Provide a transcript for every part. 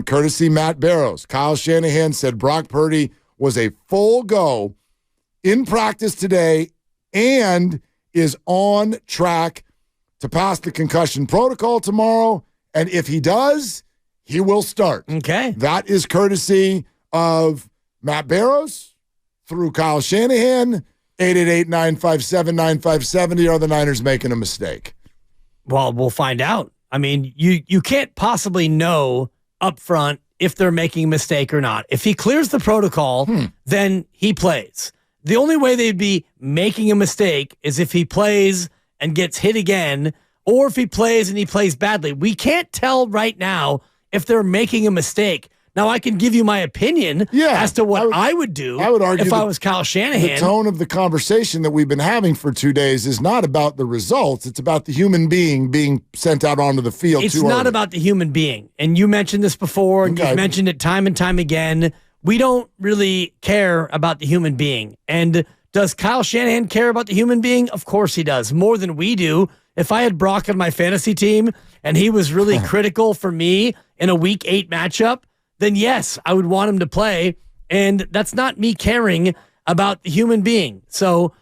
Courtesy Matt Barrows. Kyle Shanahan said Brock Purdy was a full go in practice today and is on track to pass the concussion protocol tomorrow. And if he does, he will start. Okay. That is courtesy of Matt Barrows through Kyle Shanahan. 888-957-9570. Are the Niners making a mistake? Well, we'll find out. I mean, you can't possibly know up front if they're making a mistake or not. If he clears the protocol, then he plays. The only way they'd be making a mistake is if he plays and gets hit again, or if he plays and he plays badly. We can't tell right now if they're making a mistake. Now, I can give you my opinion as to what I would do I would argue if I was Kyle Shanahan. The tone of the conversation that we've been having for 2 days is not about the results. It's about the human being being sent out onto the field It's not about the human being. And you mentioned this before, and you've mentioned it time and time again. We don't really care about the human being. And does Kyle Shanahan care about the human being? Of course he does, more than we do. If I had Brock on my fantasy team and he was really critical for me in a Week 8 matchup, then yes, I would want him to play. And that's not me caring about the human being. So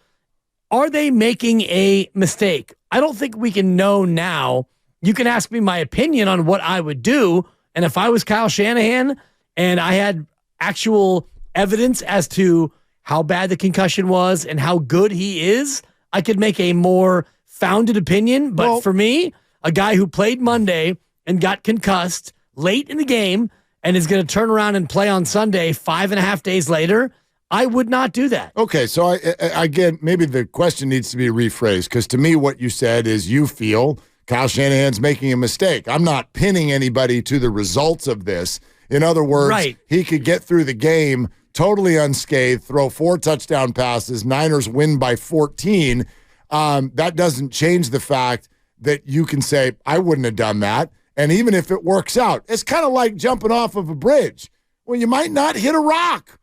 are they making a mistake? I don't think we can know now. You can ask me my opinion on what I would do. And if I was Kyle Shanahan and I had actual evidence as to how bad the concussion was and how good he is, I could make a more founded opinion. But for me, a guy who played Monday and got concussed late in the game and is going to turn around and play on Sunday 5.5 days later, I would not do that. Okay, so again, maybe the question needs to be rephrased, because to me what you said is you feel Kyle Shanahan's making a mistake. I'm not pinning anybody to the results of this. In other words, he could get through the game totally unscathed, throw 4 touchdown passes, Niners win by 14. That doesn't change the fact that you can say, I wouldn't have done that. And even if it works out, it's kind of like jumping off of a bridge. Well, you might not hit a rock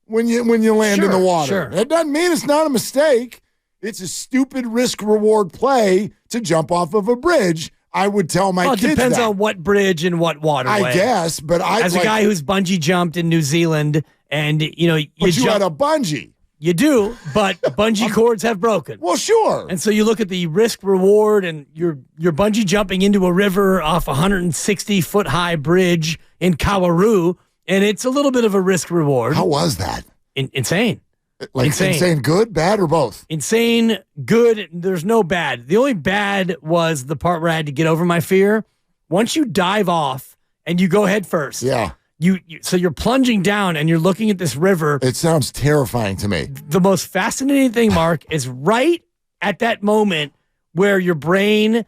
when you land in the water. Sure. That doesn't mean it's not a mistake. It's a stupid risk-reward play to jump off of a bridge. I would tell my kids that. It depends on what bridge and what waterway. I guess, but as a guy who's bungee jumped in New Zealand, and you had a bungee. You do, but bungee cords have broken. Well, sure. And so you look at the risk reward, and you're bungee jumping into a river off a 160-foot high bridge in Kawaru, and it's a little bit of a risk reward. How was that? Insane. Like insane good, bad, or both? Insane, good. There's no bad. The only bad was the part where I had to get over my fear. Once you dive off and you go head first. Yeah. So you're plunging down and you're looking at this river. It sounds terrifying to me. The most fascinating thing, Mark, is right at that moment where your brain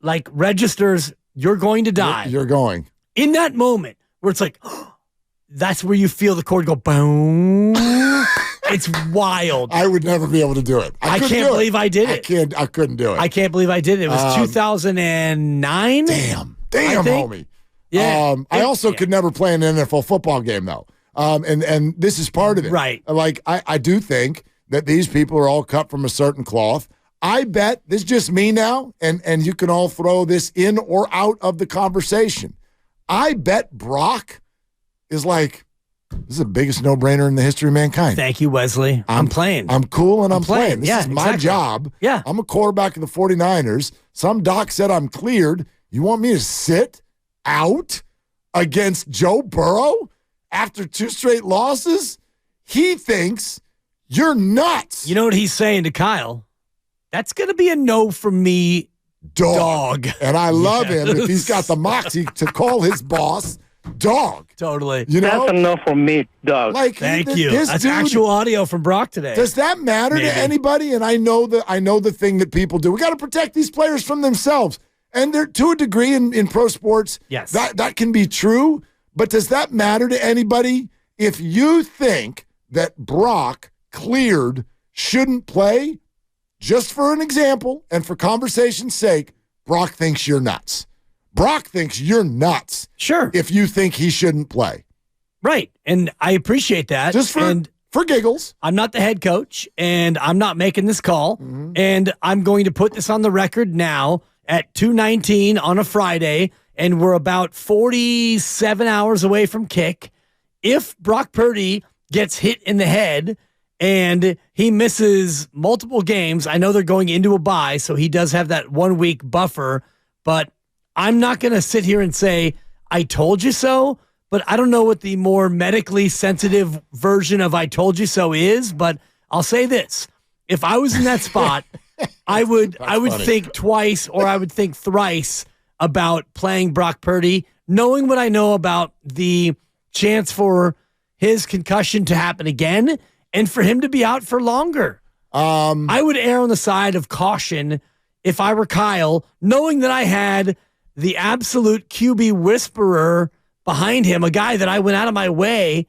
registers you're going to die. You're going. In that moment where it's like, that's where you feel the cord go boom. It's wild. I would never be able to do it. I can't believe I did it. I couldn't do it. I can't believe I did it. It was 2009. Damn, homie. Yeah. I also could never play an NFL football game, though. And this is part of it. Right. I do think that these people are all cut from a certain cloth. I bet, this is just me now, and you can all throw this in or out of the conversation. I bet Brock is this is the biggest no-brainer in the history of mankind. Thank you, Wesley. I'm playing. I'm cool and I'm playing. This is my exactly. job. Yeah. I'm a quarterback of the 49ers. Some doc said I'm cleared. You want me to sit out against Joe Burrow after 2 straight losses? He thinks you're nuts. You know what he's saying to Kyle? That's going to be a no from me, dog. And I love him if he's got the moxie to call his boss dog. Totally. You know? That's enough for me, dog. Thank you. That's actual audio from Brock today. Does that matter to anybody? And I know the thing that people do. We got to protect these players from themselves. And they're, to a degree in pro sports, yes, that can be true. But does that matter to anybody? If you think that Brock cleared shouldn't play, just for an example and for conversation's sake, Brock thinks you're nuts. Brock thinks you're nuts. Sure. If you think he shouldn't play. Right. And I appreciate that. Just for giggles. I'm not the head coach, and I'm not making this call. Mm-hmm. And I'm going to put this on the record now at 2:19 on a Friday. and we're about 47 hours away from kick. If Brock Purdy gets hit in the head and he misses multiple games, I know they're going into a bye, so he does have that 1 week buffer, but I'm not going to sit here and say, I told you so, but I don't know what the more medically sensitive version of I told you so is, but I'll say this. If I was in that spot, I would think twice or I would think thrice about playing Brock Purdy, knowing what I know about the chance for his concussion to happen again and for him to be out for longer. I would err on the side of caution if I were Kyle, knowing that I had the absolute QB whisperer behind him, a guy that I went out of my way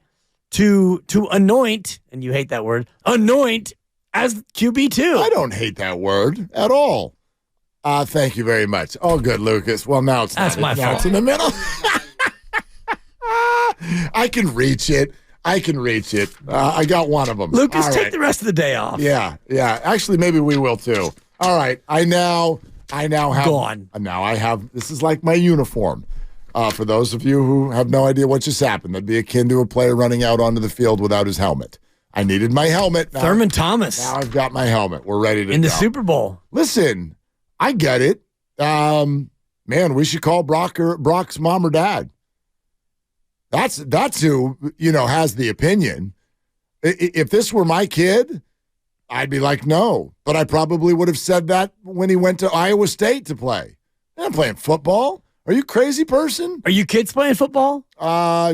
to anoint, and you hate that word, anoint as QB2. I don't hate that word at all. Thank you very much. Oh, good, Lucas. Well, now it's That's my fault. It's in the middle. I can reach it. I got one of them. Lucas, take the rest of the day off. Yeah. Actually, maybe we will too. All right. I now have. Go on. Now I have. This is like my uniform. For those of you who have no idea what just happened, that'd be akin to a player running out onto the field without his helmet. I needed my helmet. Now, Thurman Thomas. Now I've got my helmet. We're ready to go. In the Super Bowl. Listen, I get it. Man, we should call Brock's mom or dad. That's who, has the opinion. If this were my kid, I'd be like, no. But I probably would have said that when he went to Iowa State to play. They're not playing football. Are you a crazy person? Are you kids playing football?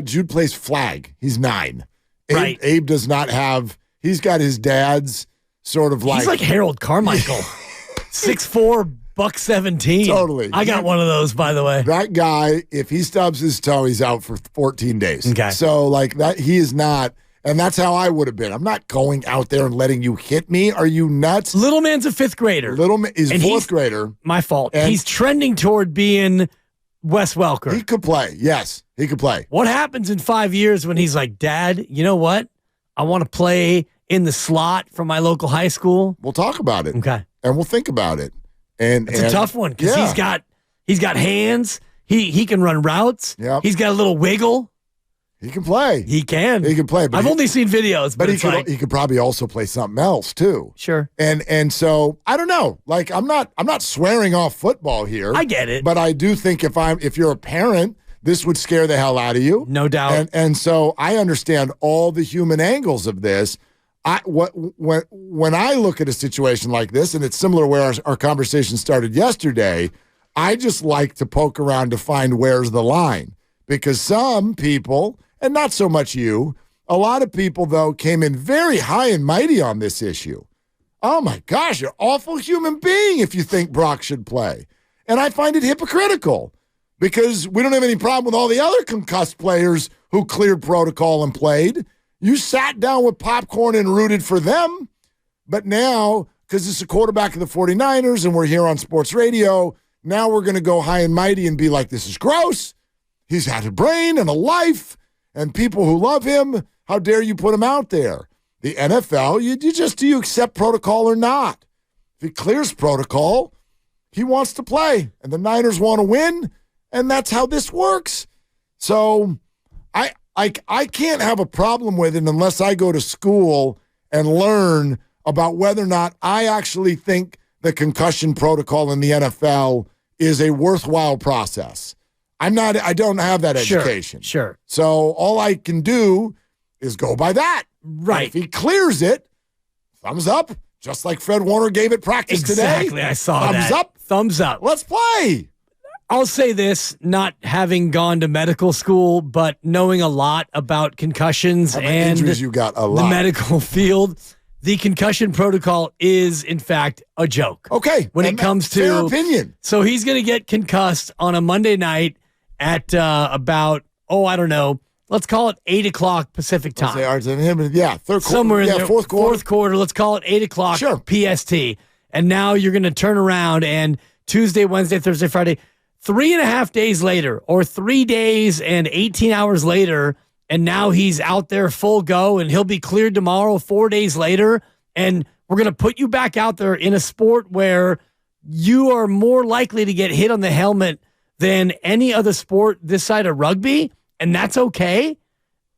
Jude plays flag. He's 9. Right. Abe does not have, he's got his dad's sort of like. He's like Harold Carmichael. 6'4", $117. Totally. I got one of those, by the way. That guy, if he stubs his toe, he's out for 14 days. Okay. So, like, that, he is not, and that's how I would have been. I'm not going out there and letting you hit me. Are you nuts? Little man's a 5th grader. Little man is 4th grader. My fault. He's trending toward being Wes Welker. He could play. Yes, he could play. What happens in 5 years when he's like, Dad, you know what? I want to play in the slot from my local high school. We'll talk about it. Okay. And we'll think about it. And it's a tough one because he's got hands. He can run routes. Yep. He's got a little wiggle. He can play. He can play. But I've only seen videos, but he could probably also play something else too. Sure. And so I don't know. Like I'm not swearing off football here. I get it. But I do think if you're a parent, this would scare the hell out of you. No doubt. And so I understand all the human angles of this. When I look at a situation like this, and it's similar where our conversation started yesterday, I just like to poke around to find where's the line. Because some people, and not so much you, a lot of people, though, came in very high and mighty on this issue. Oh, my gosh, you're an awful human being if you think Brock should play. And I find it hypocritical because we don't have any problem with all the other concussed players who cleared protocol and played. You sat down with popcorn and rooted for them. But now, because it's a quarterback of the 49ers and we're here on sports radio, now we're going to go high and mighty and be like, this is gross. He's had a brain and a life, and people who love him, how dare you put him out there? The NFL, do you accept protocol or not? If he clears protocol, he wants to play, and the Niners want to win, and that's how this works. So I can't have a problem with it unless I go to school and learn about whether or not I actually think the concussion protocol in the NFL is a worthwhile process. I don't have that education. Sure. So all I can do is go by that. Right. And if he clears it, thumbs up, just like Fred Warner gave it practice today. Exactly. I saw that. Thumbs up. Thumbs up. Let's play. I'll say this, not having gone to medical school, but knowing a lot about concussions and injuries you got a lot. The medical field, the concussion protocol is, in fact, a joke. Okay. When it comes to fair opinion. So he's going to get concussed on a Monday night at about, let's call it 8 o'clock Pacific time. Yeah, third quarter. Somewhere in there. Fourth quarter. Fourth quarter. Let's call it 8 o'clock PST. And now you're going to turn around and Tuesday, Wednesday, Thursday, Friday, 3.5 days later, or 3 days and 18 hours later, and now he's out there full go, and he'll be cleared tomorrow, 4 days later, and we're going to put you back out there in a sport where you are more likely to get hit on the helmet than any other sport this side of rugby, and that's okay.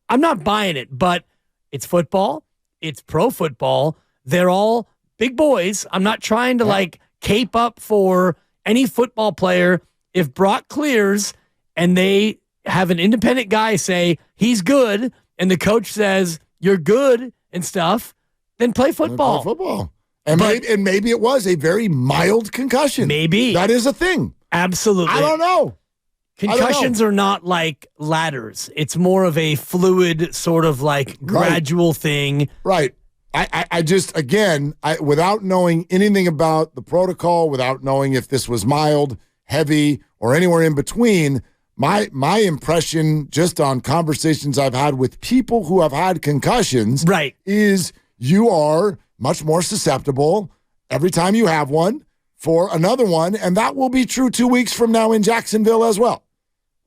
I'm not buying it, but it's football. It's pro football. They're all big boys. I'm not trying to cape up for any football player. If Brock clears and they have an independent guy say he's good and the coach says you're good and stuff, then play football. Play football. And maybe it was a very mild concussion. Maybe. That is a thing. Absolutely. I don't know. Concussions are not like ladders. It's more of a fluid sort of gradual thing. Right. I just, again, without knowing anything about the protocol, without knowing if this was mild, heavy, or anywhere in between, my impression just on conversations I've had with people who have had concussions is you are much more susceptible every time you have one for another one, and that will be true 2 weeks from now in Jacksonville as well.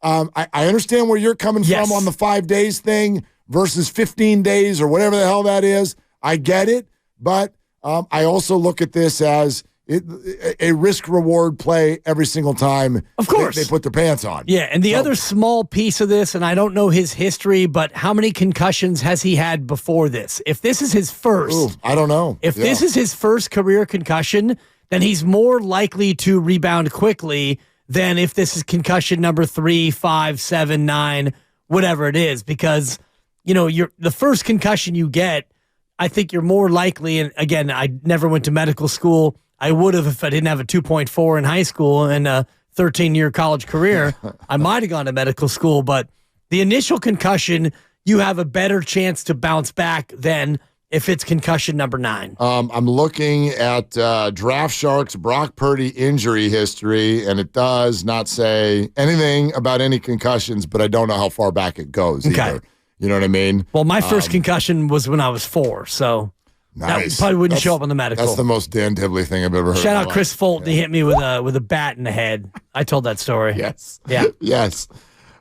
I understand where you're coming from on the 5 days thing versus 15 days or whatever the hell that is. I get it, but I also look at this as a risk-reward play every single time of course. They put their pants on. Yeah, and the other small piece of this, and I don't know his history, but how many concussions has he had before this? If this is his first. I don't know. If this is his first career concussion, then he's more likely to rebound quickly than if this is concussion number 3, 5, 7, 9, whatever it is. Because, you're the first concussion you get, I think you're more likely, and again, I never went to medical school. I would have if I didn't have a 2.4 in high school and a 13-year college career. I might have gone to medical school, but the initial concussion, you have a better chance to bounce back than if it's concussion number 9. I'm looking at Draft Shark's Brock Purdy injury history, and it does not say anything about any concussions, but I don't know how far back it goes either. You know what I mean? Well, my first concussion was when I was 4, so nice. That probably wouldn't show up on the medical. That's the most Dan Dibley thing I've ever heard. Shout out Chris Fulton. He hit me with a bat in the head. I told that story. Yes. Yeah. Yes.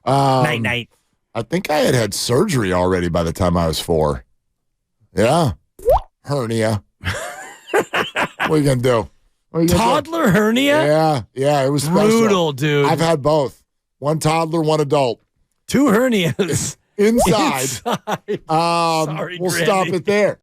Night. I think I had surgery already by the time I was 4. Yeah. Hernia. What are you going to do? Toddler hernia? Yeah. It was special. Brutal, dude. I've had both. One toddler, one adult. 2 hernias. Inside. Sorry, we'll Granny. stop it there.